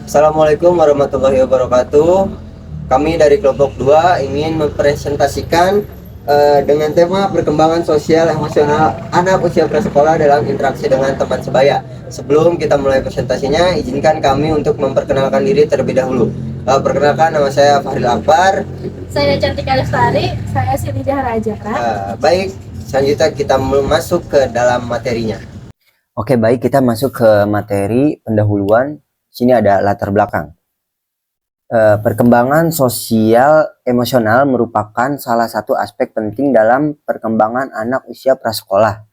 Assalamualaikum warahmatullahi wabarakatuh. Kami dari kelompok 2 ingin mempresentasikan dengan tema perkembangan sosial emosional anak usia prasekolah dalam interaksi dengan teman sebaya. Sebelum kita mulai presentasinya, izinkan kami untuk memperkenalkan diri terlebih dahulu. Perkenalkan, nama saya Fahril Akbar. Saya Cantika Lestari, saya Siti Raja. Baik, selanjutnya kita masuk ke dalam materinya. Oke, baik, kita masuk ke materi pendahuluan. Sini ada latar belakang. Perkembangan sosial emosional merupakan salah satu aspek penting dalam perkembangan anak usia prasekolah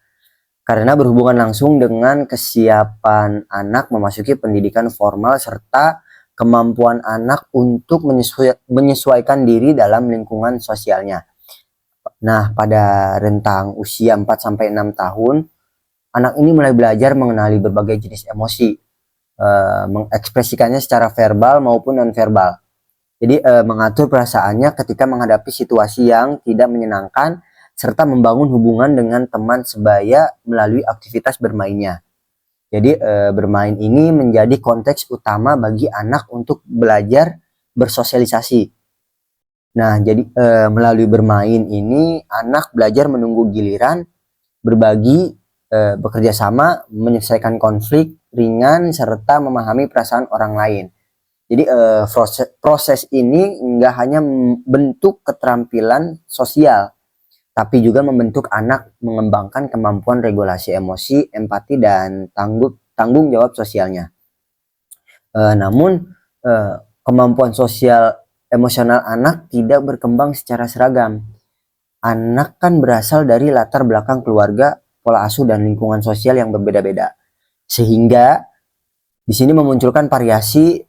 karena berhubungan langsung dengan kesiapan anak memasuki pendidikan formal serta kemampuan anak untuk menyesuaikan diri dalam lingkungan sosialnya. Nah, pada rentang usia 4-6 tahun, anak ini mulai belajar mengenali berbagai jenis emosi, mengekspresikannya secara verbal maupun non-verbal. Jadi mengatur perasaannya ketika menghadapi situasi yang tidak menyenangkan serta membangun hubungan dengan teman sebaya melalui aktivitas bermainnya. Jadi bermain ini menjadi konteks utama bagi anak untuk belajar bersosialisasi. Nah, jadi melalui bermain ini anak belajar menunggu giliran, berbagi, bekerja sama, menyelesaikan konflik ringan serta memahami perasaan orang lain. Jadi proses ini nggak hanya membentuk keterampilan sosial, tapi juga membentuk anak mengembangkan kemampuan regulasi emosi, empati, dan tanggung jawab sosialnya. Namun kemampuan sosial emosional anak tidak berkembang secara seragam. Anak kan berasal dari latar belakang keluarga, pola asuh, dan lingkungan sosial yang berbeda-beda. Sehingga di sini memunculkan variasi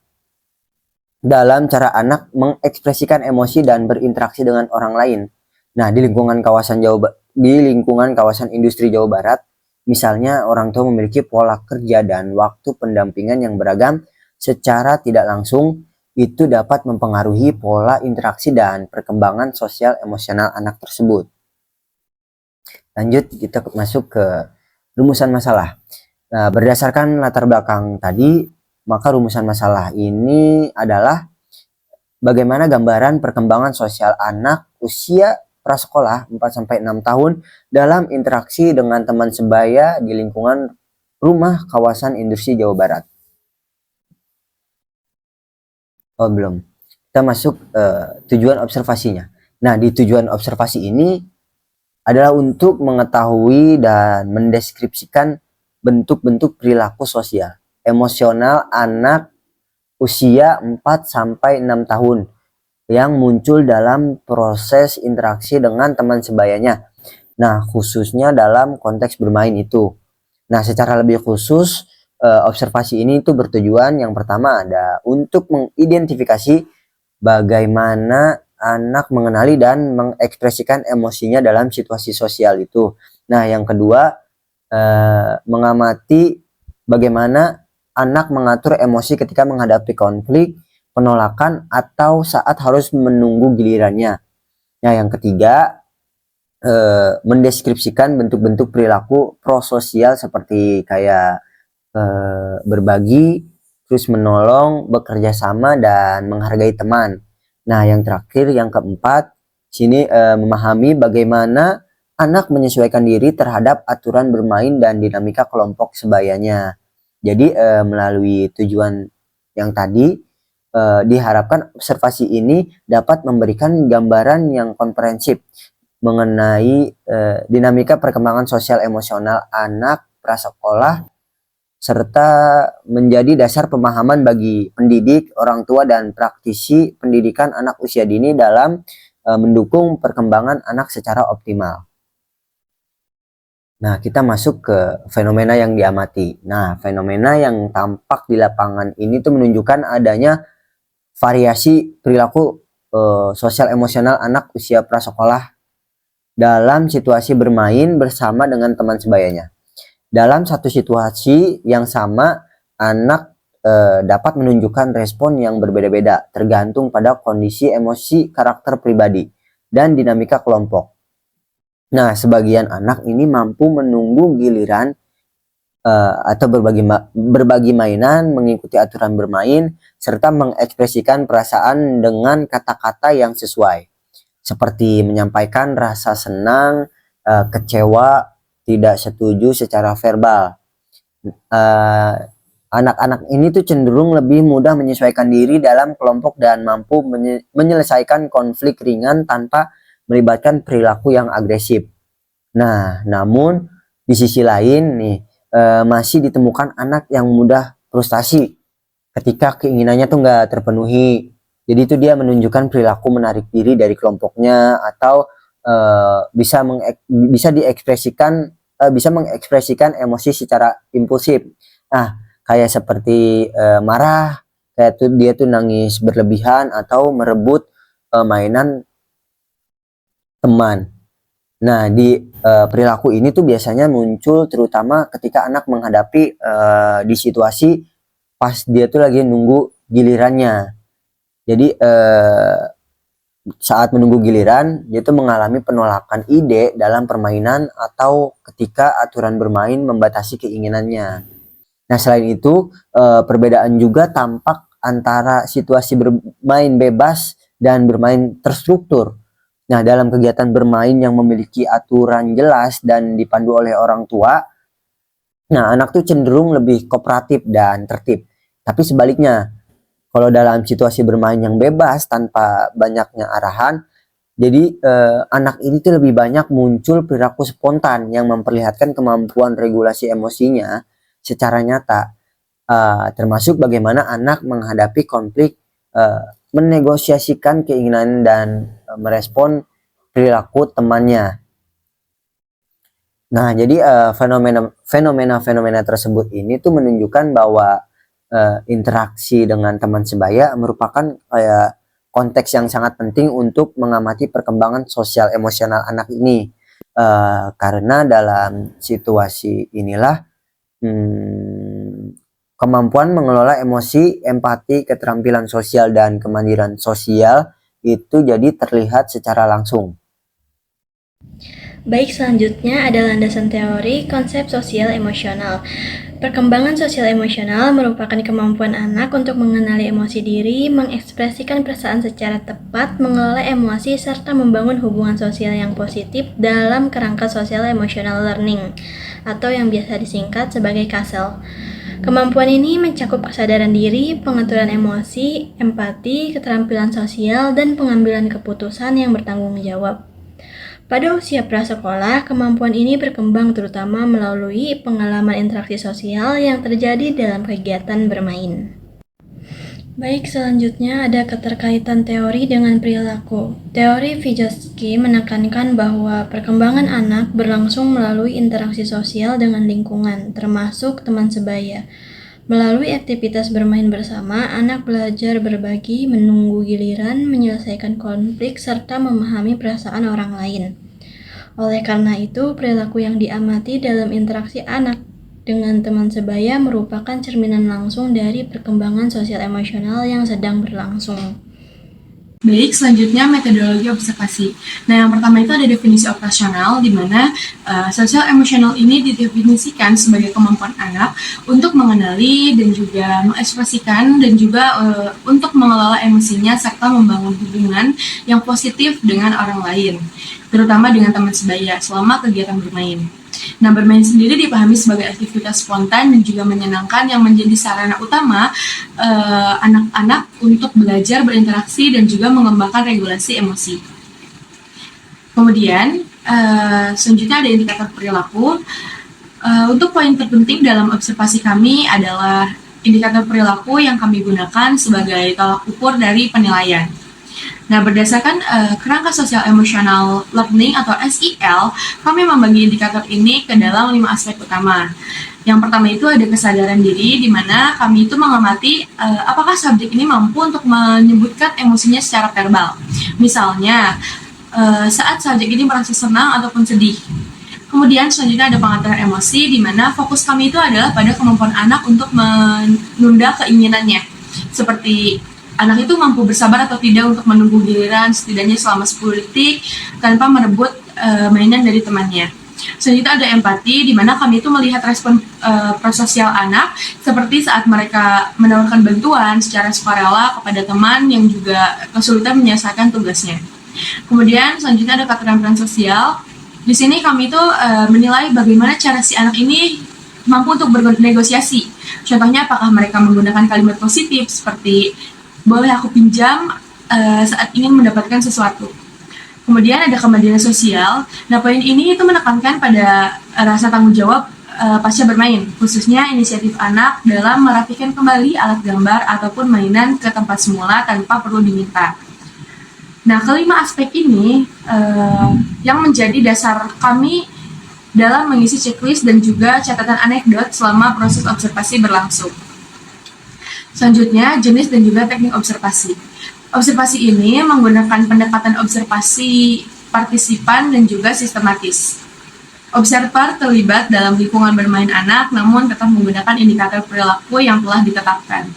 dalam cara anak mengekspresikan emosi dan berinteraksi dengan orang lain. Nah, di lingkungan kawasan industri Jawa Barat, misalnya orang tua memiliki pola kerja dan waktu pendampingan yang beragam, secara tidak langsung itu dapat mempengaruhi pola interaksi dan perkembangan sosial emosional anak tersebut. Lanjut, kita masuk ke rumusan masalah. Nah, berdasarkan latar belakang tadi, maka rumusan masalah ini adalah bagaimana gambaran perkembangan sosial anak usia prasekolah 4-6 tahun dalam interaksi dengan teman sebaya di lingkungan rumah kawasan industri Jawa Barat. Oh, belum. Kita masuk tujuan observasinya. Nah, di tujuan observasi ini adalah untuk mengetahui dan mendeskripsikan bentuk-bentuk perilaku sosial emosional anak usia 4-6 tahun yang muncul dalam proses interaksi dengan teman sebayanya. Nah, khususnya dalam konteks bermain itu. Nah, secara lebih khusus, observasi ini itu bertujuan yang pertama ada untuk mengidentifikasi bagaimana anak mengenali dan mengekspresikan emosinya dalam situasi sosial itu. Nah, yang kedua, mengamati bagaimana anak mengatur emosi ketika menghadapi konflik, penolakan, atau saat harus menunggu gilirannya. Nah, yang ketiga, mendeskripsikan bentuk-bentuk perilaku prososial seperti kayak berbagi, terus menolong, bekerja sama, dan menghargai teman. Nah, yang terakhir, yang keempat, sini memahami bagaimana anak menyesuaikan diri terhadap aturan bermain dan dinamika kelompok sebayanya. Jadi melalui tujuan yang tadi diharapkan observasi ini dapat memberikan gambaran yang komprehensif mengenai dinamika perkembangan sosial emosional anak prasekolah serta menjadi dasar pemahaman bagi pendidik, orang tua, dan praktisi pendidikan anak usia dini dalam mendukung perkembangan anak secara optimal. Nah, kita masuk ke fenomena yang diamati. Nah, fenomena yang tampak di lapangan ini tuh menunjukkan adanya variasi perilaku sosial emosional anak usia prasekolah dalam situasi bermain bersama dengan teman sebayanya. Dalam satu situasi yang sama, anak dapat menunjukkan respon yang berbeda-beda tergantung pada kondisi emosi, karakter pribadi, dan dinamika kelompok. Nah, sebagian anak ini mampu menunggu giliran atau berbagi mainan, mengikuti aturan bermain, serta mengekspresikan perasaan dengan kata-kata yang sesuai, seperti menyampaikan rasa senang, kecewa, tidak setuju secara verbal. Anak-anak ini tuh cenderung lebih mudah menyesuaikan diri dalam kelompok dan mampu menyelesaikan konflik ringan tanpa melibatkan perilaku yang agresif. Nah, namun di sisi lain nih, masih ditemukan anak yang mudah frustasi ketika keinginannya tuh nggak terpenuhi. Jadi itu dia menunjukkan perilaku menarik diri dari kelompoknya, atau bisa mengekspresikan emosi secara impulsif. Nah, kayak seperti marah, kayak tuh dia tuh nangis berlebihan atau merebut mainan teman. Nah, di perilaku ini tuh biasanya muncul terutama ketika anak menghadapi di situasi pas dia tuh lagi nunggu gilirannya. Jadi saat menunggu giliran, dia tuh mengalami penolakan ide dalam permainan atau ketika aturan bermain membatasi keinginannya. Nah, selain itu, perbedaan juga tampak antara situasi bermain bebas dan bermain terstruktur. Nah, dalam kegiatan bermain yang memiliki aturan jelas dan dipandu oleh orang tua, nah anak tuh cenderung lebih kooperatif dan tertib. Tapi sebaliknya, kalau dalam situasi bermain yang bebas tanpa banyaknya arahan, jadi anak ini tuh lebih banyak muncul perilaku spontan yang memperlihatkan kemampuan regulasi emosinya secara nyata, termasuk bagaimana anak menghadapi konflik, menegosiasikan keinginan dan merespon perilaku temannya. Nah, jadi fenomena tersebut ini tuh menunjukkan bahwa interaksi dengan teman sebaya merupakan konteks yang sangat penting untuk mengamati perkembangan sosial emosional anak ini. Karena dalam situasi inilah kemampuan mengelola emosi, empati, keterampilan sosial, dan kemandirian sosial itu jadi terlihat secara langsung. Baik, selanjutnya ada landasan teori konsep sosial emosional. Perkembangan sosial emosional merupakan kemampuan anak untuk mengenali emosi diri, mengekspresikan perasaan secara tepat, mengelola emosi, serta membangun hubungan sosial yang positif dalam kerangka sosial emotional learning, atau yang biasa disingkat sebagai KASEL. Kemampuan ini mencakup kesadaran diri, pengaturan emosi, empati, keterampilan sosial, dan pengambilan keputusan yang bertanggung jawab. Pada usia prasekolah, kemampuan ini berkembang terutama melalui pengalaman interaksi sosial yang terjadi dalam kegiatan bermain. Baik, selanjutnya ada keterkaitan teori dengan perilaku. Teori Vygotsky menekankan bahwa perkembangan anak berlangsung melalui interaksi sosial dengan lingkungan, termasuk teman sebaya. Melalui aktivitas bermain bersama, anak belajar berbagi, menunggu giliran, menyelesaikan konflik, serta memahami perasaan orang lain. Oleh karena itu, perilaku yang diamati dalam interaksi anak dengan teman sebaya merupakan cerminan langsung dari perkembangan sosial emosional yang sedang berlangsung. Baik, selanjutnya metodologi observasi. Nah, yang pertama itu ada definisi operasional, di mana sosial emosional ini didefinisikan sebagai kemampuan anak untuk mengenali dan juga mengekspresikan dan juga untuk mengelola emosinya serta membangun hubungan yang positif dengan orang lain, terutama dengan teman sebaya selama kegiatan bermain. Nah, bermain sendiri dipahami sebagai aktivitas spontan dan juga menyenangkan yang menjadi sarana utama anak-anak untuk belajar berinteraksi dan juga mengembangkan regulasi emosi. Kemudian, selanjutnya ada indikator perilaku. Untuk poin terpenting dalam observasi kami adalah indikator perilaku yang kami gunakan sebagai tolak ukur dari penilaian. Nah, berdasarkan kerangka sosial emotional learning atau SEL, kami membagi indikator ini ke dalam 5 aspek utama. Yang pertama itu ada kesadaran diri, di mana kami itu mengamati apakah subjek ini mampu untuk menyebutkan emosinya secara verbal. Misalnya, saat subjek ini merasa senang ataupun sedih. Kemudian selanjutnya ada pengaturan emosi, di mana fokus kami itu adalah pada kemampuan anak untuk menunda keinginannya. Seperti anak itu mampu bersabar atau tidak untuk menunggu giliran setidaknya selama 10 detik tanpa merebut mainan dari temannya. Selanjutnya ada empati, di mana kami itu melihat respon prososial anak, seperti saat mereka menawarkan bantuan secara sukarela kepada teman yang juga kesulitan menyelesaikan tugasnya. Kemudian selanjutnya ada keterampilan sosial. Di sini kami itu menilai bagaimana cara si anak ini mampu untuk bernegosiasi. Contohnya apakah mereka menggunakan kalimat positif seperti boleh aku pinjam saat ingin mendapatkan sesuatu. Kemudian ada kemandirian sosial. Nah, poin ini itu menekankan pada rasa tanggung jawab pasca bermain, khususnya inisiatif anak dalam merapikan kembali alat gambar ataupun mainan ke tempat semula tanpa perlu diminta. Nah, kelima aspek ini yang menjadi dasar kami dalam mengisi checklist dan juga catatan anekdot selama proses observasi berlangsung. Selanjutnya, jenis dan juga teknik observasi. Observasi ini menggunakan pendekatan observasi partisipan dan juga sistematis. Observer terlibat dalam lingkungan bermain anak, namun tetap menggunakan indikator perilaku yang telah ditetapkan.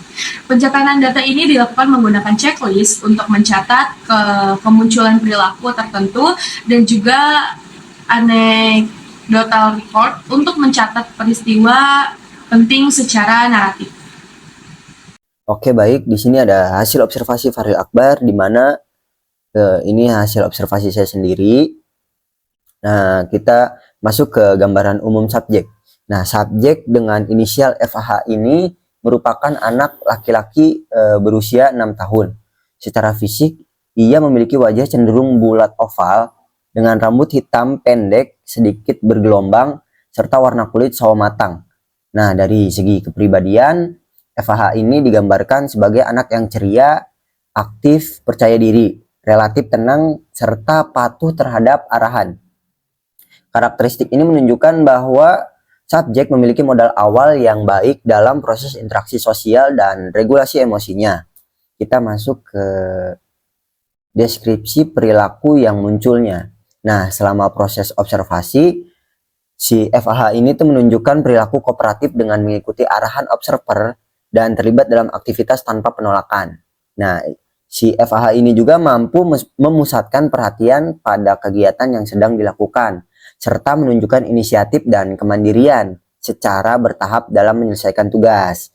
Pencatatan data ini dilakukan menggunakan checklist untuk mencatat kemunculan perilaku tertentu dan juga anecdotal record untuk mencatat peristiwa penting secara naratif. Oke, baik. Di sini ada hasil observasi Fahril Akbar, di mana ini hasil observasi saya sendiri. Nah, kita masuk ke gambaran umum subjek. Nah, subjek dengan inisial FAH ini merupakan anak laki-laki berusia 6 tahun. Secara fisik, ia memiliki wajah cenderung bulat oval dengan rambut hitam pendek, sedikit bergelombang, serta warna kulit sawo matang. Nah, dari segi kepribadian, FAH ini digambarkan sebagai anak yang ceria, aktif, percaya diri, relatif tenang, serta patuh terhadap arahan. Karakteristik ini menunjukkan bahwa subjek memiliki modal awal yang baik dalam proses interaksi sosial dan regulasi emosinya. Kita masuk ke deskripsi perilaku yang munculnya. Nah, selama proses observasi, si FAH ini tuh menunjukkan perilaku kooperatif dengan mengikuti arahan observer dan terlibat dalam aktivitas tanpa penolakan. Nah, si FAH ini juga mampu memusatkan perhatian pada kegiatan yang sedang dilakukan, serta menunjukkan inisiatif dan kemandirian secara bertahap dalam menyelesaikan tugas.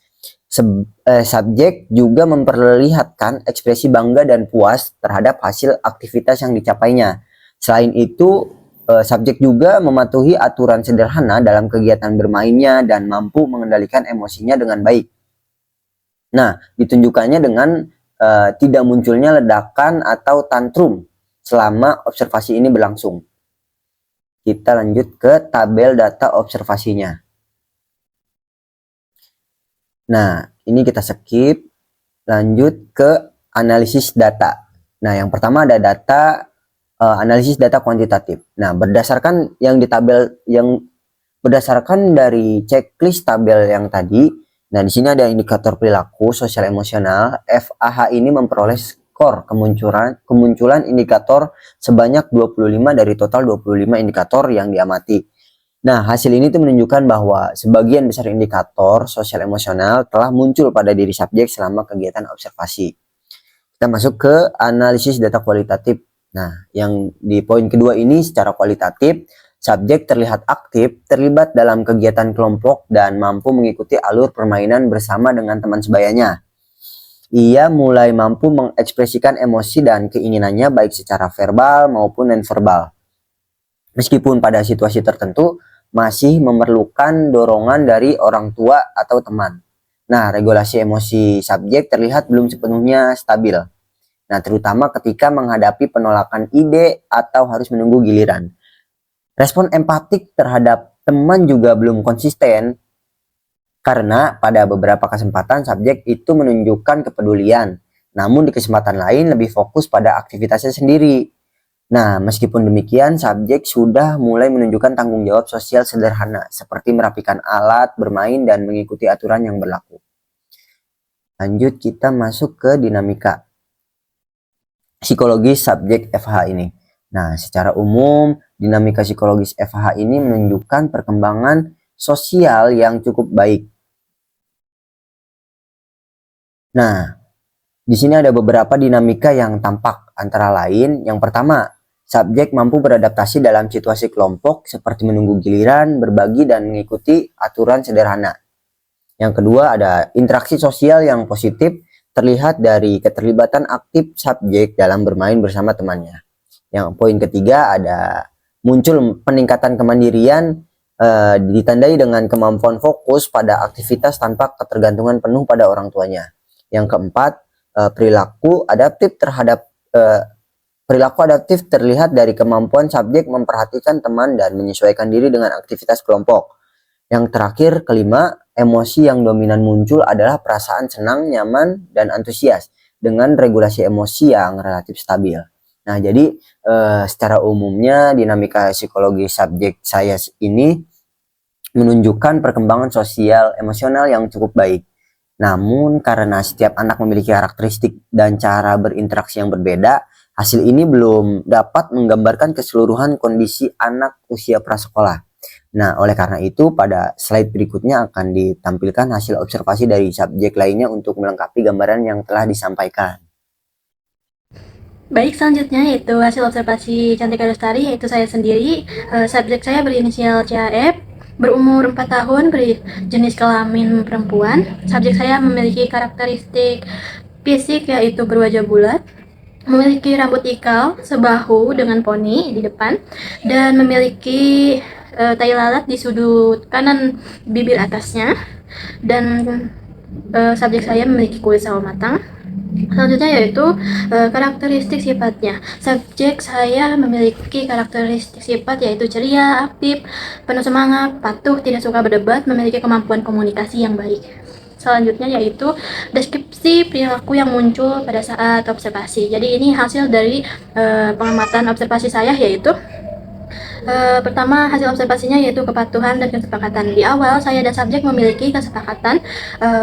Subjek juga memperlihatkan ekspresi bangga dan puas terhadap hasil aktivitas yang dicapainya. Selain itu, subjek juga mematuhi aturan sederhana dalam kegiatan bermainnya dan mampu mengendalikan emosinya dengan baik. Nah, ditunjukkannya dengan tidak munculnya ledakan atau tantrum selama observasi ini berlangsung. Kita lanjut ke tabel data observasinya. Nah, ini kita skip. Lanjut ke analisis data. Nah, yang pertama ada data analisis data kuantitatif. Nah, berdasarkan yang di tabel berdasarkan dari checklist tabel yang tadi. Nah, di sini ada indikator perilaku sosial emosional. FAH ini memperoleh skor kemunculan indikator sebanyak 25 dari total 25 indikator yang diamati. Nah, hasil ini tuh menunjukkan bahwa sebagian besar indikator sosial emosional telah muncul pada diri subjek selama kegiatan observasi. Kita masuk ke analisis data kualitatif. Nah, yang di poin kedua ini secara kualitatif, subjek terlihat aktif, terlibat dalam kegiatan kelompok, dan mampu mengikuti alur permainan bersama dengan teman sebayanya. Ia mulai mampu mengekspresikan emosi dan keinginannya baik secara verbal maupun nonverbal. Meskipun pada situasi tertentu masih memerlukan dorongan dari orang tua atau teman. Nah, regulasi emosi subjek terlihat belum sepenuhnya stabil. Nah, terutama ketika menghadapi penolakan ide atau harus menunggu giliran. Respon empatik terhadap teman juga belum konsisten karena pada beberapa kesempatan subjek itu menunjukkan kepedulian, namun di kesempatan lain lebih fokus pada aktivitasnya sendiri. Nah, meskipun demikian, subjek sudah mulai menunjukkan tanggung jawab sosial sederhana seperti merapikan alat, bermain, dan mengikuti aturan yang berlaku. Lanjut, kita masuk ke dinamika psikologis subjek FH ini. Nah, secara umum, dinamika psikologis FH ini menunjukkan perkembangan sosial yang cukup baik. Nah, di sini ada beberapa dinamika yang tampak, antara lain yang pertama, subjek mampu beradaptasi dalam situasi kelompok seperti menunggu giliran, berbagi, dan mengikuti aturan sederhana. Yang kedua ada interaksi sosial yang positif terlihat dari keterlibatan aktif subjek dalam bermain bersama temannya. Yang poin ketiga ada muncul peningkatan kemandirian ditandai dengan kemampuan fokus pada aktivitas tanpa ketergantungan penuh pada orang tuanya. Yang keempat, perilaku adaptif terlihat dari kemampuan subjek memperhatikan teman dan menyesuaikan diri dengan aktivitas kelompok. Yang terakhir, kelima, emosi yang dominan muncul adalah perasaan senang, nyaman, dan antusias dengan regulasi emosi yang relatif stabil. Nah, jadi secara umumnya dinamika psikologi subjek saya ini menunjukkan perkembangan sosial emosional yang cukup baik. Namun karena setiap anak memiliki karakteristik dan cara berinteraksi yang berbeda, hasil ini belum dapat menggambarkan keseluruhan kondisi anak usia prasekolah. Nah, oleh karena itu pada slide berikutnya akan ditampilkan hasil observasi dari subjek lainnya untuk melengkapi gambaran yang telah disampaikan. Baik, selanjutnya yaitu hasil observasi Cantika Lestari, yaitu saya sendiri. Subjek saya berinisial CAF, berumur 4 tahun, berjenis kelamin perempuan. Subjek saya memiliki karakteristik fisik yaitu berwajah bulat, memiliki rambut ikal sebahu dengan poni di depan, dan memiliki tai lalat di sudut kanan bibir atasnya. Dan subjek saya memiliki kulit sawo matang. Selanjutnya yaitu karakteristik sifatnya. Subjek saya memiliki karakteristik sifat yaitu ceria, aktif, penuh semangat, patuh, tidak suka berdebat, memiliki kemampuan komunikasi yang baik. Selanjutnya yaitu deskripsi perilaku yang muncul pada saat observasi. Jadi ini hasil dari pengamatan observasi saya, yaitu pertama, hasil observasinya yaitu kepatuhan dan kesepakatan. Di awal, saya dan subjek memiliki kesepakatan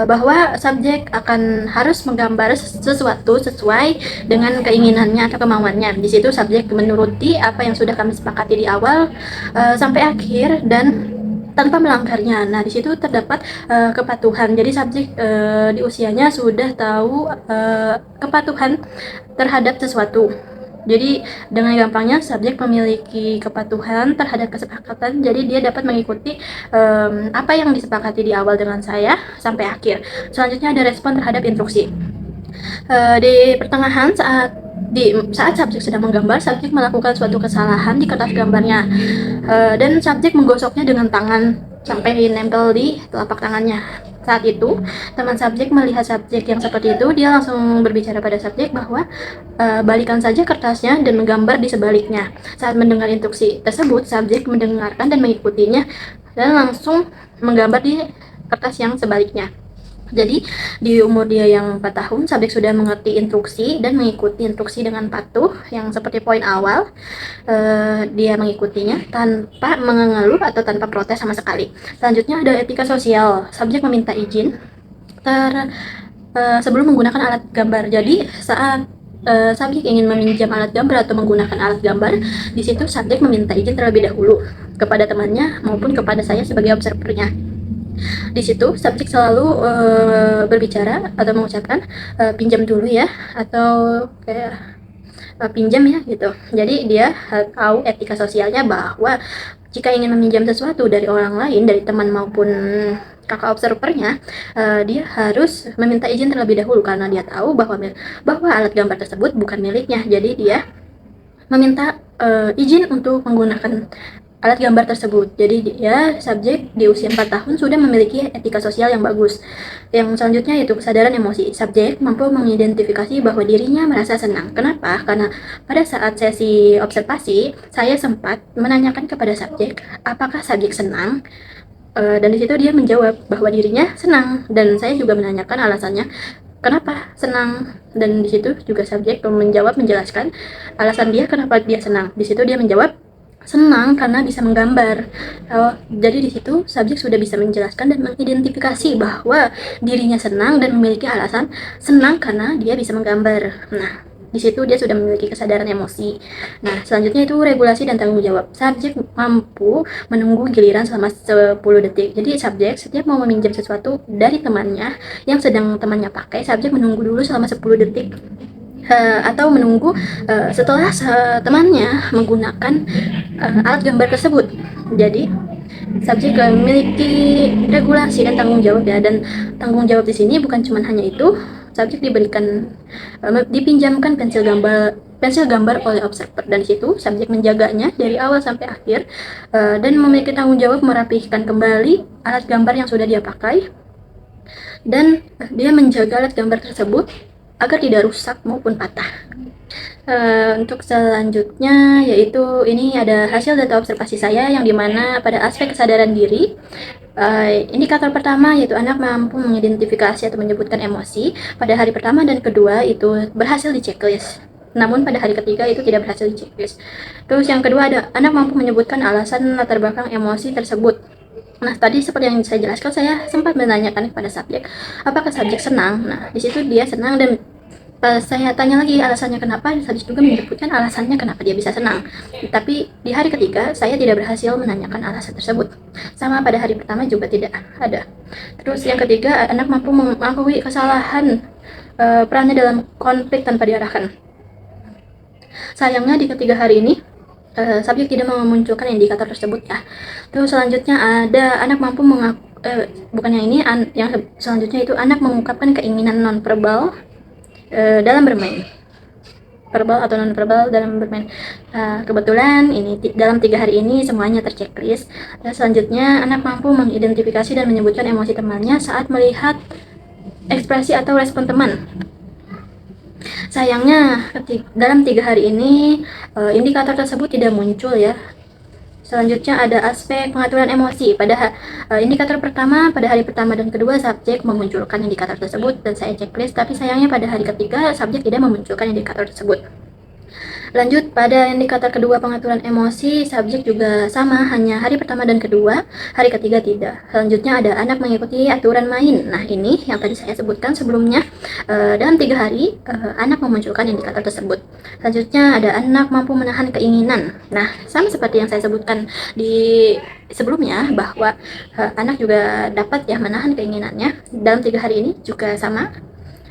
bahwa subjek akan harus menggambar sesuatu sesuai dengan keinginannya atau kemauannya. Di situ subjek menuruti apa yang sudah kami sepakati di awal sampai akhir dan tanpa melanggarnya. Nah, di situ terdapat kepatuhan. Jadi subjek di usianya sudah tahu kepatuhan terhadap sesuatu. Jadi dengan gampangnya subjek memiliki kepatuhan terhadap kesepakatan, jadi dia dapat mengikuti apa yang disepakati di awal dengan saya sampai akhir. Selanjutnya ada respon terhadap instruksi. Di pertengahan saat subjek sedang menggambar, subjek melakukan suatu kesalahan di kertas gambarnya, dan subjek menggosoknya dengan tangan sampai nempel di telapak tangannya. Saat itu, teman subjek melihat subjek yang seperti itu, dia langsung berbicara pada subjek bahwa balikan saja kertasnya dan menggambar di sebaliknya. Saat mendengar instruksi tersebut, subjek mendengarkan dan mengikutinya dan langsung menggambar di kertas yang sebaliknya. Jadi di umur dia yang 4 tahun, subjek sudah mengerti instruksi dan mengikuti instruksi dengan patuh, yang seperti poin awal. Dia mengikutinya tanpa mengeluh atau tanpa protes sama sekali. Selanjutnya ada etika sosial. Subjek meminta izin sebelum menggunakan alat gambar. Jadi saat subjek ingin meminjam alat gambar atau menggunakan alat gambar, di situ subjek meminta izin terlebih dahulu kepada temannya maupun kepada saya sebagai observernya. Di situ subjek selalu berbicara atau mengucapkan pinjam dulu ya, atau kayak pinjam ya gitu. Jadi dia tahu etika sosialnya bahwa jika ingin meminjam sesuatu dari orang lain, dari teman maupun kakak observernya, dia harus meminta izin terlebih dahulu karena dia tahu bahwa alat gambar tersebut bukan miliknya. Jadi dia meminta izin untuk menggunakan alat gambar tersebut. Jadi dia subjek di usia 4 tahun sudah memiliki etika sosial yang bagus. Yang selanjutnya yaitu kesadaran emosi. Subjek mampu mengidentifikasi bahwa dirinya merasa senang. Kenapa? Karena pada saat sesi observasi, saya sempat menanyakan kepada subjek apakah subjek senang, dan di situ dia menjawab bahwa dirinya senang, dan saya juga menanyakan alasannya kenapa senang, dan di situ juga subjek menjelaskan alasan dia kenapa dia senang. Di situ dia menjawab senang karena bisa menggambar. Jadi di situ subjek sudah bisa menjelaskan dan mengidentifikasi bahwa dirinya senang dan memiliki alasan senang karena dia bisa menggambar. Nah, di situ dia sudah memiliki kesadaran emosi. Nah, selanjutnya itu regulasi dan tanggung jawab. Subjek mampu menunggu giliran selama 10 detik. Jadi subjek setiap mau meminjam sesuatu dari temannya yang sedang temannya pakai, subjek menunggu dulu selama 10 detik. atau menunggu setelah temannya menggunakan alat gambar tersebut. Jadi subjek memiliki regulasi dan tanggung jawab ya, dan tanggung jawab di sini bukan cuma hanya itu. Subjek diberikan dipinjamkan pensil gambar oleh observer, dan di situ subjek menjaganya dari awal sampai akhir dan memiliki tanggung jawab merapihkan kembali alat gambar yang sudah dia pakai, dan dia menjaga alat gambar tersebut agar tidak rusak maupun patah. Untuk selanjutnya yaitu ini ada hasil data observasi saya yang dimana pada aspek kesadaran diri, indikator pertama yaitu anak mampu mengidentifikasi atau menyebutkan emosi pada hari pertama dan kedua itu berhasil di checklist, namun pada hari ketiga itu tidak berhasil di checklist. Terus yang kedua ada anak mampu menyebutkan alasan latar belakang emosi tersebut. Nah, tadi seperti yang saya jelaskan, saya sempat menanyakan kepada subjek, apakah subjek senang? Nah, di situ dia senang, dan saya tanya lagi alasannya kenapa, subjek juga menyebutkan alasannya kenapa dia bisa senang. Tapi di hari ketiga, saya tidak berhasil menanyakan alasan tersebut. Sama pada hari pertama juga tidak ada. Terus yang ketiga, anak mampu mengakui kesalahan perannya dalam konflik tanpa diarahkan. Sayangnya di ketiga hari ini, subjek tidak memunculkan indikator tersebut ya. Terus selanjutnya ada anak mampu bukan yang ini, yang selanjutnya itu anak mengungkapkan keinginan non-verbal dalam bermain. Verbal atau non-verbal dalam bermain. Kebetulan ini dalam 3 hari ini semuanya terchecklist. Selanjutnya anak mampu mengidentifikasi dan menyebutkan emosi temannya saat melihat ekspresi atau respon teman. Sayangnya dalam 3 hari ini indikator tersebut tidak muncul ya. Selanjutnya ada aspek pengaturan emosi. Pada indikator pertama, pada hari pertama dan kedua subjek memunculkan indikator tersebut dan saya checklist, tapi sayangnya pada hari ketiga subjek tidak memunculkan indikator tersebut. Lanjut pada indikator kedua pengaturan emosi, subjek juga sama, hanya hari pertama dan kedua, hari ketiga tidak. Selanjutnya ada anak mengikuti aturan main. Nah, ini yang tadi saya sebutkan sebelumnya, dalam 3 hari anak memunculkan indikator tersebut. Selanjutnya ada anak mampu menahan keinginan. Nah, sama seperti yang saya sebutkan di sebelumnya bahwa anak juga dapat ya menahan keinginannya. Dalam 3 hari ini juga sama,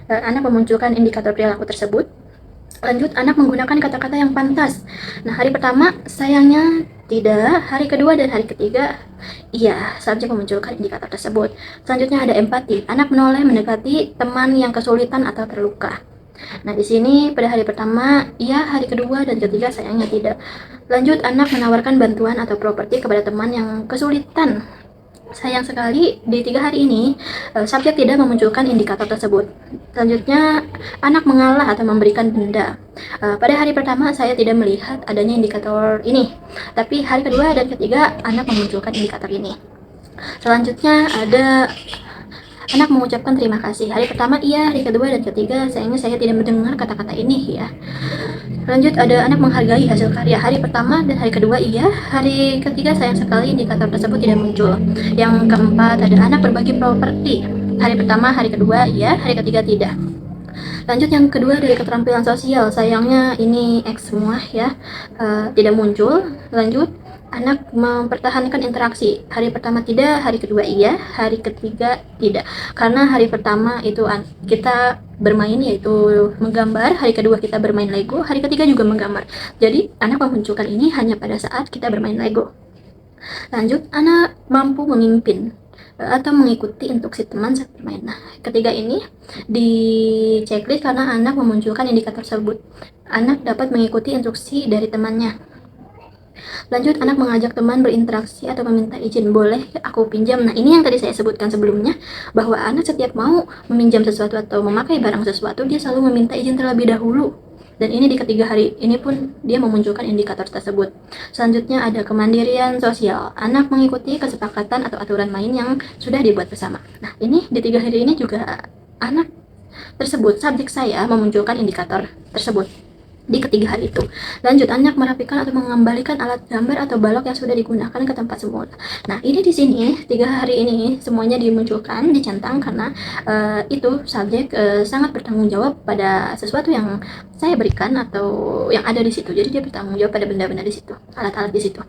anak memunculkan indikator perilaku tersebut. Lanjut, anak menggunakan kata-kata yang pantas. Nah, hari pertama sayangnya tidak, hari kedua dan hari ketiga iya, subjek memunculkan indikator tersebut. Selanjutnya ada empati. Anak menoleh mendekati teman yang kesulitan atau terluka. Nah, di sini pada hari pertama iya, hari kedua dan ketiga sayangnya tidak. Lanjut, anak menawarkan bantuan atau properti kepada teman yang kesulitan. Sayang sekali di 3 hari ini subjek tidak memunculkan indikator tersebut. Selanjutnya anak mengalah atau memberikan benda. Pada hari pertama saya tidak melihat adanya indikator ini, tapi hari kedua dan ketiga anak memunculkan indikator ini. Selanjutnya ada anak mengucapkan terima kasih. Hari pertama iya, hari kedua dan ketiga sayangnya saya tidak mendengar kata-kata ini ya. Lanjut, ada anak menghargai hasil karya. Hari pertama dan hari kedua iya, hari ketiga sayang sekali indikator tersebut tidak muncul. Yang keempat ada anak berbagi properti. Hari pertama, hari kedua iya, hari ketiga tidak. Lanjut, yang kedua dari keterampilan sosial, sayangnya ini X semua ya, tidak muncul. Lanjut, anak mempertahankan interaksi. Hari pertama tidak, hari kedua iya, hari ketiga tidak. Karena hari pertama itu kita bermain yaitu menggambar, hari kedua kita bermain Lego, hari ketiga juga menggambar. Jadi anak memunculkan ini hanya pada saat kita bermain Lego. Lanjut, anak mampu memimpin atau mengikuti instruksi teman saat bermain. Nah, ketiga ini di checklist karena anak memunculkan indikator tersebut. Anak dapat mengikuti instruksi dari temannya. Lanjut, anak mengajak teman berinteraksi atau meminta izin, boleh aku pinjam. Nah, ini yang tadi saya sebutkan sebelumnya, bahwa anak setiap mau meminjam sesuatu atau memakai barang sesuatu, dia selalu meminta izin terlebih dahulu. Dan ini di ketiga hari ini pun dia memunculkan indikator tersebut. Selanjutnya ada kemandirian sosial. Anak mengikuti kesepakatan atau aturan main yang sudah dibuat bersama. Nah, ini di 3 hari ini juga anak tersebut, subjek saya memunculkan indikator tersebut di ketiga hari itu. Lanjut, anak merapikan atau mengembalikan alat gambar atau balok yang sudah digunakan ke tempat semula. Nah, ini di sini 3 hari ini semuanya dimunculkan, dicentang karena itu subjek sangat bertanggung jawab pada sesuatu yang saya berikan atau yang ada di situ. Jadi dia bertanggung jawab pada benda-benda di situ, alat-alat di situ.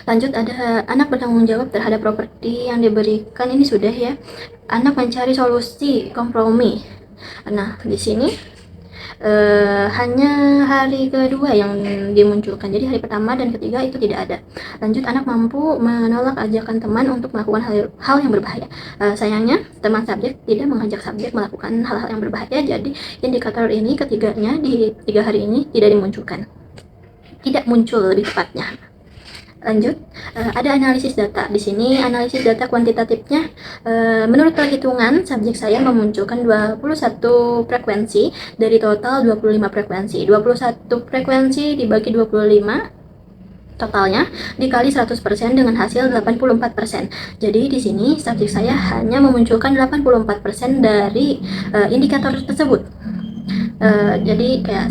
Lanjut, ada anak bertanggung jawab terhadap properti yang diberikan. Ini sudah ya. Anak mencari solusi kompromi. Nah, di sini hanya hari kedua yang dimunculkan. Jadi hari pertama dan ketiga itu tidak ada. Lanjut, anak mampu menolak ajakan teman untuk melakukan hal yang berbahaya. Sayangnya teman subjek tidak mengajak subjek melakukan hal-hal yang berbahaya. Jadi indikator ini ketiganya di 3 hari ini tidak dimunculkan. Tidak muncul lebih tepatnya. Lanjut, ada analisis data. Di sini analisis data kuantitatifnya, menurut perhitungan subjek saya memunculkan 21 frekuensi dari total 25 frekuensi. 21 frekuensi dibagi 25 totalnya dikali 100% dengan hasil 84%. Jadi di sini subjek saya hanya memunculkan 84% dari indikator tersebut. Jadi kayak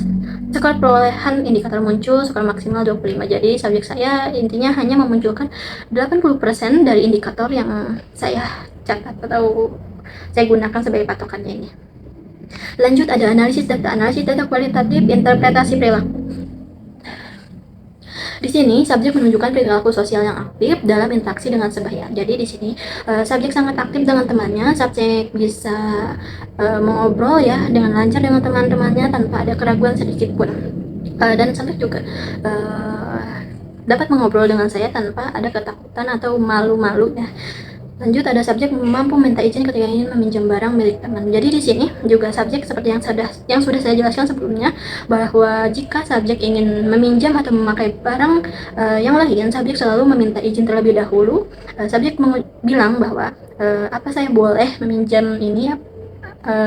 skor perolehan indikator muncul skor maksimal 25. Jadi subjek saya intinya hanya memunculkan 80% dari indikator yang saya catat atau saya gunakan sebagai patokannya ini. Lanjut, ada analisis data kualitatif interpretasi perilaku. Di sini subjek menunjukkan perilaku sosial yang aktif dalam interaksi dengan sebaya. Jadi di sini subjek sangat aktif dengan temannya, subjek bisa mengobrol ya dengan lancar dengan teman-temannya tanpa ada keraguan sedikit pun. Dan subjek juga dapat mengobrol dengan saya tanpa ada ketakutan atau malu-malu ya. Lanjut, ada subjek mampu minta izin ketika ingin meminjam barang milik teman. Jadi di sini juga subjek seperti yang sudah saya jelaskan sebelumnya, bahwa jika subjek ingin meminjam atau memakai barang yang lain, subjek selalu meminta izin terlebih dahulu. Subjek bilang bahwa apa saya boleh meminjam ini ya,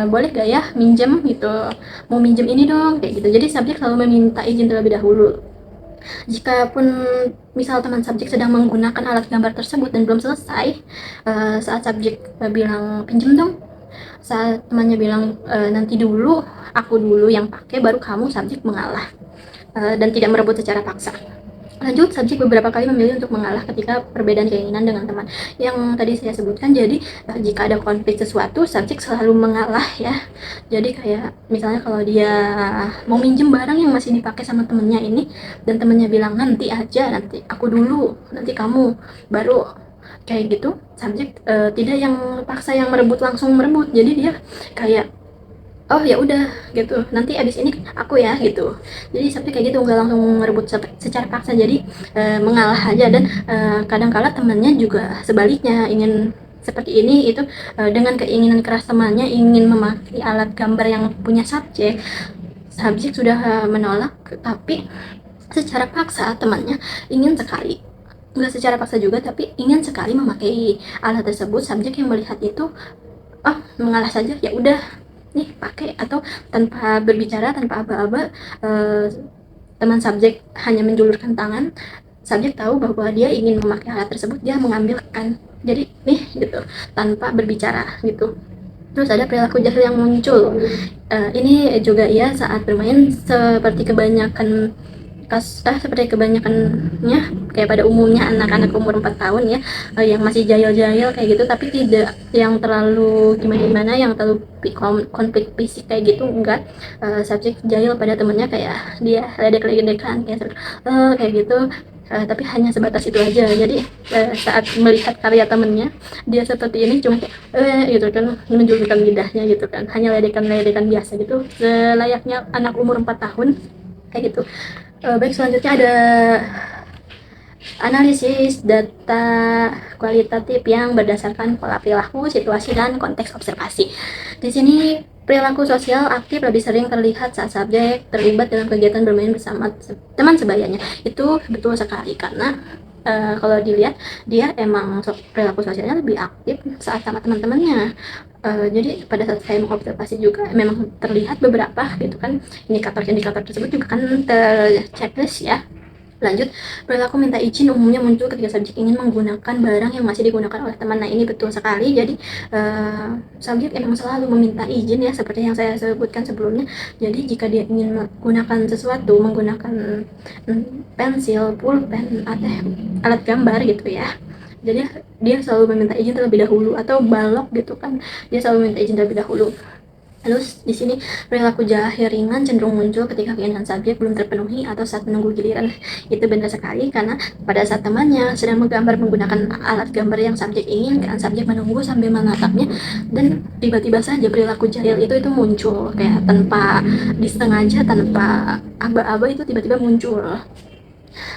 boleh gak ya minjem gitu, mau minjem ini dong, kayak gitu. Jadi subjek selalu meminta izin terlebih dahulu. Jikapun misal teman subjek sedang menggunakan alat gambar tersebut dan belum selesai, saat subjek bilang pinjem dong, saat temannya bilang nanti dulu, aku dulu yang pakai baru kamu, subjek mengalah dan tidak merebut secara paksa. Lanjut, subjek beberapa kali memilih untuk mengalah ketika perbedaan keinginan dengan teman yang tadi saya sebutkan. Jadi jika ada konflik sesuatu, subjek selalu mengalah ya. Jadi kayak misalnya kalau dia mau minjem barang yang masih dipakai sama temennya ini, dan temennya bilang nanti aja, nanti aku dulu, nanti kamu baru, kayak gitu, subjek tidak yang paksa, yang merebut langsung merebut. Jadi dia kayak oh ya udah gitu, nanti abis ini aku ya gitu. Jadi sampai kayak gitu, nggak langsung merebut secara paksa. Jadi mengalah aja. Dan kadang-kala temannya juga sebaliknya ingin seperti ini itu, dengan keinginan keras temannya ingin memakai alat gambar yang punya subjek sudah menolak, tapi secara paksa temannya ingin sekali, nggak secara paksa juga tapi ingin sekali memakai alat tersebut. Subjek yang melihat itu mengalah saja, ya udah nih pakai, atau tanpa berbicara, tanpa aba-aba, teman subjek hanya menjulurkan tangan. Subjek tahu bahwa dia ingin memakai alat tersebut, dia mengambilkan, jadi nih gitu, tanpa berbicara gitu. Terus ada perilaku jahil yang muncul. Ini juga ya saat bermain, seperti kebanyakannya kayak pada umumnya anak-anak umur 4 tahun ya, yang masih jahil-jahil kayak gitu, tapi tidak yang terlalu gimana-gimana, yang terlalu konflik fisik kayak gitu, enggak. Subjek jahil pada temennya kayak dia ledek-ledekan kayak gitu, tapi hanya sebatas itu aja. Jadi saat melihat karya temennya dia seperti ini, cuma gitu kan, menunjukkan lidahnya gitu kan, hanya ledekan-ledekan biasa gitu, selayaknya anak umur 4 tahun kayak gitu. Baik, selanjutnya ada analisis data kualitatif yang berdasarkan pola perilaku, situasi, dan konteks observasi. Di sini perilaku sosial aktif lebih sering terlihat saat subjek terlibat dalam kegiatan bermain bersama teman sebayanya. Itu betul sekali, karena kalau dilihat dia emang perilaku sosialnya lebih aktif saat sama teman-temannya. Jadi pada saat saya mengobservasi juga memang terlihat beberapa gitu kan, indikator-indikator tersebut juga kan terchecklist ya. Lanjut, perilaku minta izin umumnya muncul ketika subjek ingin menggunakan barang yang masih digunakan oleh teman. Nah, ini betul sekali. Jadi subjek emang selalu meminta izin ya, seperti yang saya sebutkan sebelumnya. Jadi jika dia ingin menggunakan sesuatu, menggunakan pensil, pulpen, atau alat gambar gitu ya, jadi dia selalu meminta izin terlebih dahulu, atau balok gitu kan, dia selalu minta izin terlebih dahulu. Lalu di sini perilaku jahe ringan cenderung muncul ketika keinginan subjek belum terpenuhi atau saat menunggu giliran. Itu benar sekali karena pada saat temannya sedang menggambar menggunakan alat gambar yang subjek inginkan, subjek menunggu sambil menatapnya dan tiba-tiba saja perilaku jahil itu muncul kayak tanpa disengaja, tanpa aba-aba itu tiba-tiba muncul.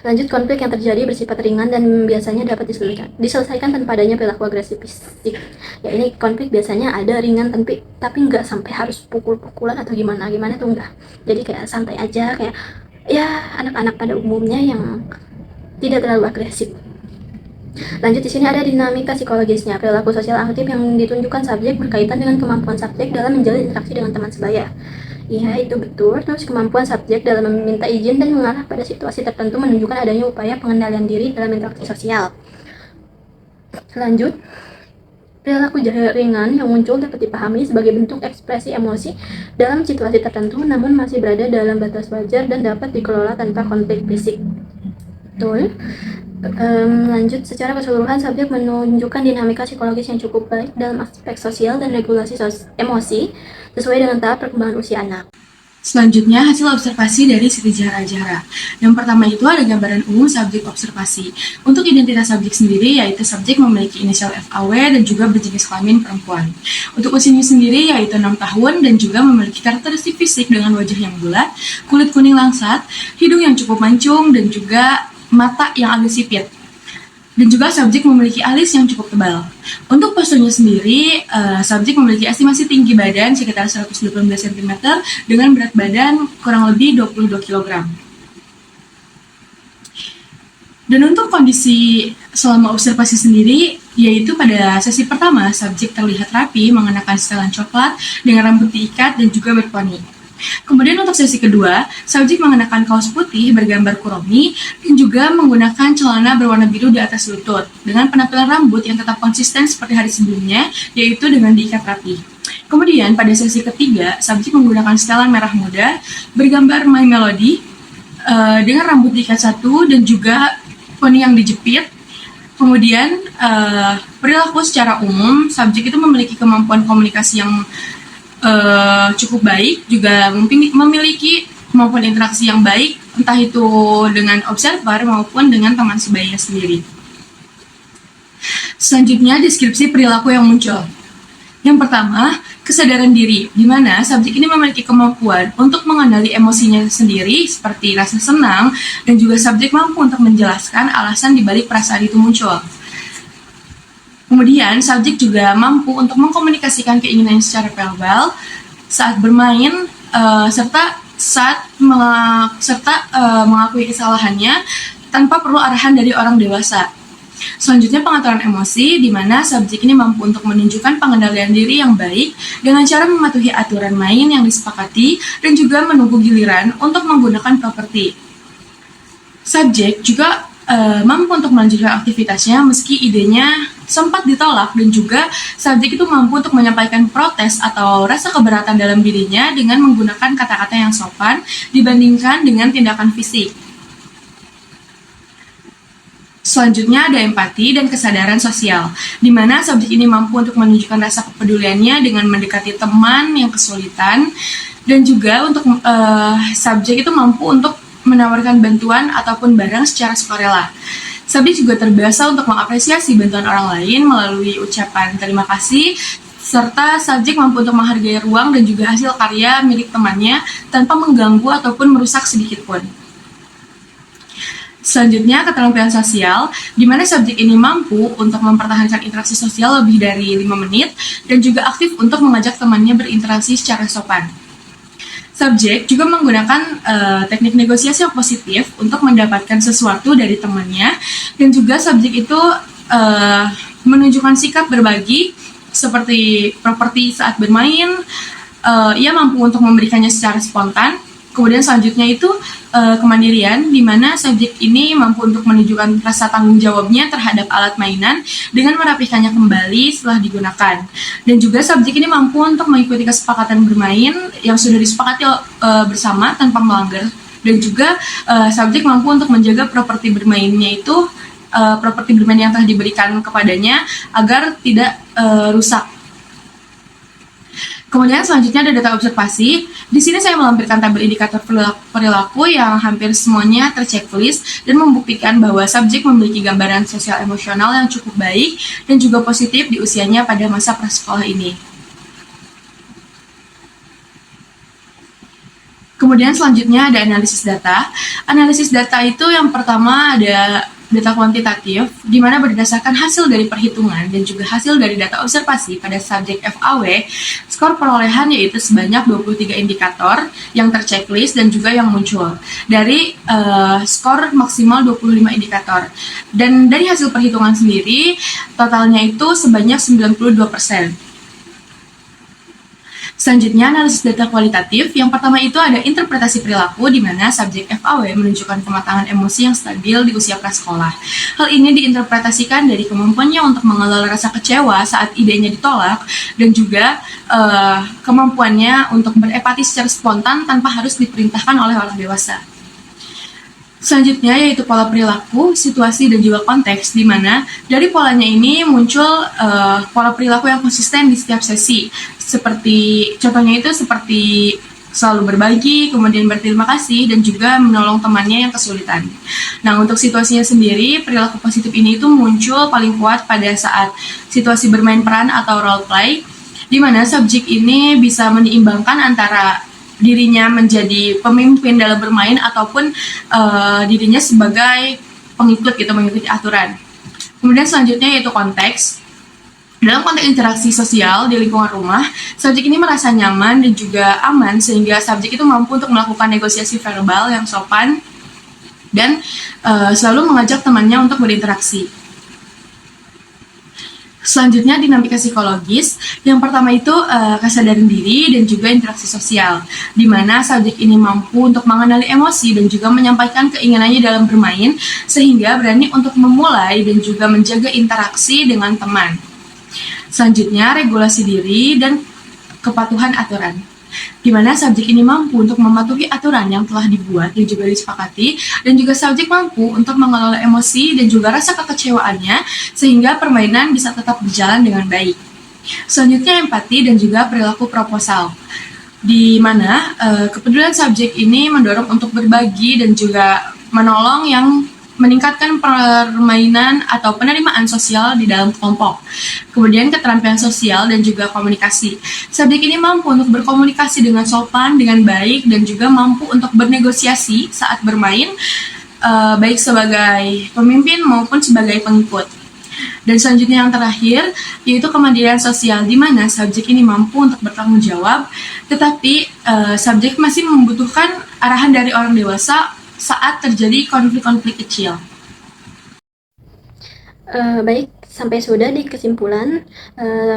Lanjut, konflik yang terjadi bersifat ringan dan biasanya dapat diselesaikan tanpa adanya perilaku agresif fisik. Ya, ini konflik biasanya ada ringan tapi nggak sampai harus pukul-pukulan atau gimana tuh enggak. Jadi kayak santai aja, kayak ya anak-anak pada umumnya yang tidak terlalu agresif. Lanjut, di sini ada dinamika psikologisnya. Perilaku sosial aktif yang ditunjukkan subjek berkaitan dengan kemampuan subjek dalam menjalin interaksi dengan teman sebaya. Iya, itu betul. Terus kemampuan subjek dalam meminta izin dan mengarah pada situasi tertentu menunjukkan adanya upaya pengendalian diri dalam interaksi sosial. Lanjut, perilaku jahe ringan yang muncul dapat dipahami sebagai bentuk ekspresi emosi dalam situasi tertentu namun masih berada dalam batas wajar dan dapat dikelola tanpa konflik fisik. Betul. Lanjut, secara keseluruhan subjek menunjukkan dinamika psikologis yang cukup baik dalam aspek sosial dan regulasi emosi sesuai dengan tahap perkembangan usia anak. Selanjutnya, hasil observasi dari Siti Zahra. Yang pertama itu ada gambaran umum subjek observasi. Untuk identitas subjek sendiri, yaitu subjek memiliki inisial FAW dan juga berjenis kelamin perempuan. Untuk usianya sendiri, yaitu 6 tahun dan juga memiliki karakteristik fisik dengan wajah yang bulat, kulit kuning langsat, hidung yang cukup mancung, dan juga mata yang agak sipit. Dan juga subjek memiliki alis yang cukup tebal. Untuk posturnya sendiri, subjek memiliki estimasi tinggi badan sekitar 118 cm dengan berat badan kurang lebih 22 kg. Dan untuk kondisi selama observasi sendiri, yaitu pada sesi pertama, subjek terlihat rapi mengenakan setelan coklat dengan rambut diikat dan juga berponi. Kemudian untuk sesi kedua, subjek mengenakan kaos putih bergambar kuromi dan juga menggunakan celana berwarna biru di atas lutut dengan penampilan rambut yang tetap konsisten seperti hari sebelumnya, yaitu dengan diikat rapi. Kemudian pada sesi ketiga, subjek menggunakan setelan merah muda bergambar My Melody dengan rambut diikat satu dan juga poni yang dijepit. Kemudian perilaku secara umum, subjek itu memiliki kemampuan komunikasi yang cukup baik, juga memiliki kemampuan interaksi yang baik, entah itu dengan observer maupun dengan teman sebaya sendiri. Selanjutnya, deskripsi perilaku yang muncul. Yang pertama, kesadaran diri, di mana subjek ini memiliki kemampuan untuk mengenali emosinya sendiri, seperti rasa senang, dan juga subjek mampu untuk menjelaskan alasan dibalik perasaan itu muncul. Kemudian, subjek juga mampu untuk mengkomunikasikan keinginannya secara verbal saat bermain, serta mengakui kesalahannya tanpa perlu arahan dari orang dewasa. Selanjutnya, pengaturan emosi, di mana subjek ini mampu untuk menunjukkan pengendalian diri yang baik dengan cara mematuhi aturan main yang disepakati dan juga menunggu giliran untuk menggunakan properti. Subjek juga mampu untuk melanjutkan aktivitasnya meski idenya sempat ditolak, dan juga subjek itu mampu untuk menyampaikan protes atau rasa keberatan dalam dirinya dengan menggunakan kata-kata yang sopan dibandingkan dengan tindakan fisik. Selanjutnya ada empati dan kesadaran sosial, di mana subjek ini mampu untuk menunjukkan rasa kepeduliannya dengan mendekati teman yang kesulitan, dan juga untuk subjek itu mampu untuk menawarkan bantuan ataupun barang secara sukarela. Subjek juga terbiasa untuk mengapresiasi bantuan orang lain melalui ucapan terima kasih, serta subjek mampu untuk menghargai ruang dan juga hasil karya milik temannya tanpa mengganggu ataupun merusak sedikit pun. Selanjutnya, keterampilan sosial, di mana subjek ini mampu untuk mempertahankan interaksi sosial lebih dari 5 menit dan juga aktif untuk mengajak temannya berinteraksi secara sopan. Subjek juga menggunakan teknik negosiasi yang positif untuk mendapatkan sesuatu dari temannya, dan juga subjek itu menunjukkan sikap berbagi seperti properti saat bermain. Ia mampu untuk memberikannya secara spontan. Kemudian selanjutnya itu kemandirian, di mana subjek ini mampu untuk menunjukkan rasa tanggung jawabnya terhadap alat mainan dengan merapikannya kembali setelah digunakan. Dan juga subjek ini mampu untuk mengikuti kesepakatan bermain yang sudah disepakati bersama tanpa melanggar. Dan juga subjek mampu untuk menjaga properti bermainnya itu, properti bermain yang telah diberikan kepadanya agar tidak rusak. Kemudian selanjutnya ada data observasi. Di sini saya melampirkan tabel indikator perilaku yang hampir semuanya terchecklist dan membuktikan bahwa subjek memiliki gambaran sosial emosional yang cukup baik dan juga positif di usianya pada masa prasekolah ini. Kemudian selanjutnya ada analisis data. Analisis data itu yang pertama ada data kuantitatif, di mana berdasarkan hasil dari perhitungan dan juga hasil dari data observasi pada subjek FAW, skor perolehan yaitu sebanyak 23 indikator yang terchecklist dan juga yang muncul dari skor maksimal 25 indikator. Dan dari hasil perhitungan sendiri, totalnya itu sebanyak 92%. Selanjutnya, analisis data kualitatif. Yang pertama itu ada interpretasi perilaku, di mana subjek FAW menunjukkan kematangan emosi yang stabil di usia prasekolah. Hal ini diinterpretasikan dari kemampuannya untuk mengelola rasa kecewa saat idenya ditolak, dan juga kemampuannya untuk berempati secara spontan tanpa harus diperintahkan oleh orang dewasa. Selanjutnya yaitu pola perilaku, situasi, dan juga konteks, di mana dari polanya ini muncul pola perilaku yang konsisten di setiap sesi. Contohnya itu seperti selalu berbagi, kemudian berterima kasih, dan juga menolong temannya yang kesulitan. Nah, untuk situasinya sendiri, perilaku positif ini itu muncul paling kuat pada saat situasi bermain peran atau role play, di mana subjek ini bisa menyeimbangkan antara dirinya menjadi pemimpin dalam bermain ataupun dirinya sebagai pengikut gitu, mengikuti aturan. Kemudian selanjutnya yaitu konteks. Dalam konteks interaksi sosial di lingkungan rumah, subjek ini merasa nyaman dan juga aman sehingga subjek itu mampu untuk melakukan negosiasi verbal yang sopan dan selalu mengajak temannya untuk berinteraksi. Selanjutnya dinamika psikologis. Yang pertama itu kesadaran diri dan juga interaksi sosial, di mana subjek ini mampu untuk mengenali emosi dan juga menyampaikan keinginannya dalam bermain sehingga berani untuk memulai dan juga menjaga interaksi dengan teman. Selanjutnya regulasi diri dan kepatuhan aturan, di mana subjek ini mampu untuk mematuhi aturan yang telah dibuat dan juga disepakati, dan juga subjek mampu untuk mengelola emosi dan juga rasa kekecewaannya sehingga permainan bisa tetap berjalan dengan baik. Selanjutnya empati dan juga perilaku proposal, di mana kepedulian subjek ini mendorong untuk berbagi dan juga menolong yang meningkatkan permainan atau penerimaan sosial di dalam kelompok. Kemudian keterampilan sosial dan juga komunikasi. Subjek ini mampu untuk berkomunikasi dengan sopan, dengan baik, dan juga mampu untuk bernegosiasi saat bermain, baik sebagai pemimpin maupun sebagai pengikut. Dan selanjutnya yang terakhir, yaitu kemandirian sosial, di mana subjek ini mampu untuk bertanggung jawab, tetapi subjek masih membutuhkan arahan dari orang dewasa saat terjadi konflik-konflik kecil. Baik, sampai sudah di kesimpulan.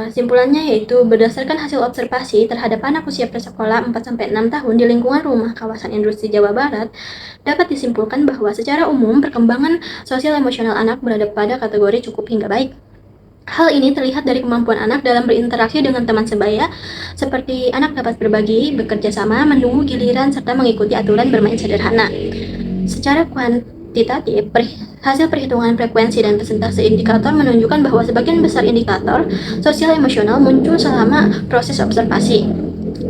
Kesimpulannya yaitu berdasarkan hasil observasi terhadap anak usia prasekolah 4-6 tahun di lingkungan rumah kawasan industri Jawa Barat, dapat disimpulkan bahwa secara umum perkembangan sosial emosional anak berada pada kategori cukup hingga baik. Hal ini terlihat dari kemampuan anak dalam berinteraksi dengan teman sebaya, seperti anak dapat berbagi, bekerja sama, menunggu giliran, serta mengikuti aturan bermain sederhana. Secara kuantitatif, hasil perhitungan frekuensi dan persentase indikator menunjukkan bahwa sebagian besar indikator sosial emosional muncul selama proses observasi.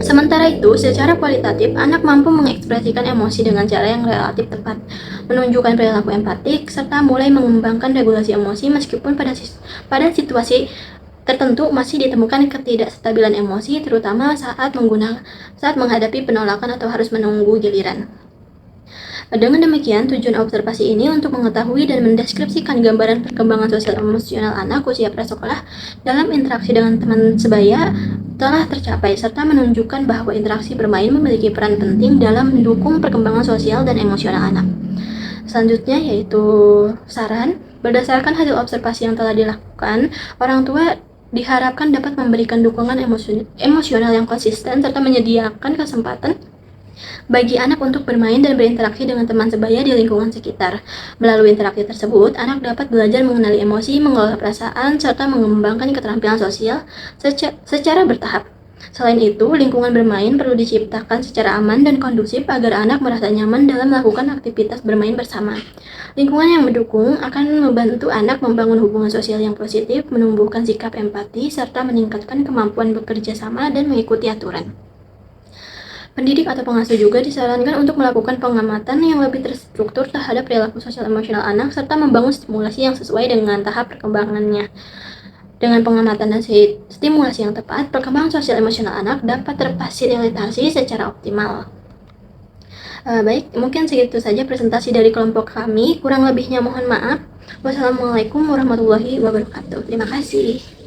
Sementara itu, secara kualitatif, anak mampu mengekspresikan emosi dengan cara yang relatif tepat, menunjukkan perilaku empatik, serta mulai mengembangkan regulasi emosi meskipun pada situasi tertentu masih ditemukan ketidakstabilan emosi, terutama saat menghadapi penolakan atau harus menunggu giliran. Dengan demikian, tujuan observasi ini untuk mengetahui dan mendeskripsikan gambaran perkembangan sosial emosional anak usia prasekolah dalam interaksi dengan teman sebaya telah tercapai, serta menunjukkan bahwa interaksi bermain memiliki peran penting dalam mendukung perkembangan sosial dan emosional anak. Selanjutnya yaitu saran. Berdasarkan hasil observasi yang telah dilakukan, orang tua diharapkan dapat memberikan dukungan emosional yang konsisten serta menyediakan kesempatan bagi anak untuk bermain dan berinteraksi dengan teman sebaya di lingkungan sekitar. Melalui interaksi tersebut, anak dapat belajar mengenali emosi, mengelola perasaan, serta mengembangkan keterampilan sosial secara bertahap. Selain itu, lingkungan bermain perlu diciptakan secara aman dan kondusif agar anak merasa nyaman dalam melakukan aktivitas bermain bersama. Lingkungan yang mendukung akan membantu anak membangun hubungan sosial yang positif, menumbuhkan sikap empati, serta meningkatkan kemampuan bekerja sama dan mengikuti aturan. Pendidik atau pengasuh juga disarankan untuk melakukan pengamatan yang lebih terstruktur terhadap perilaku sosial emosional anak, serta membangun stimulasi yang sesuai dengan tahap perkembangannya. Dengan pengamatan dan stimulasi yang tepat, perkembangan sosial emosional anak dapat terfasilitasi secara optimal. Baik, mungkin segitu saja presentasi dari kelompok kami. Kurang lebihnya mohon maaf. Wassalamualaikum warahmatullahi wabarakatuh. Terima kasih.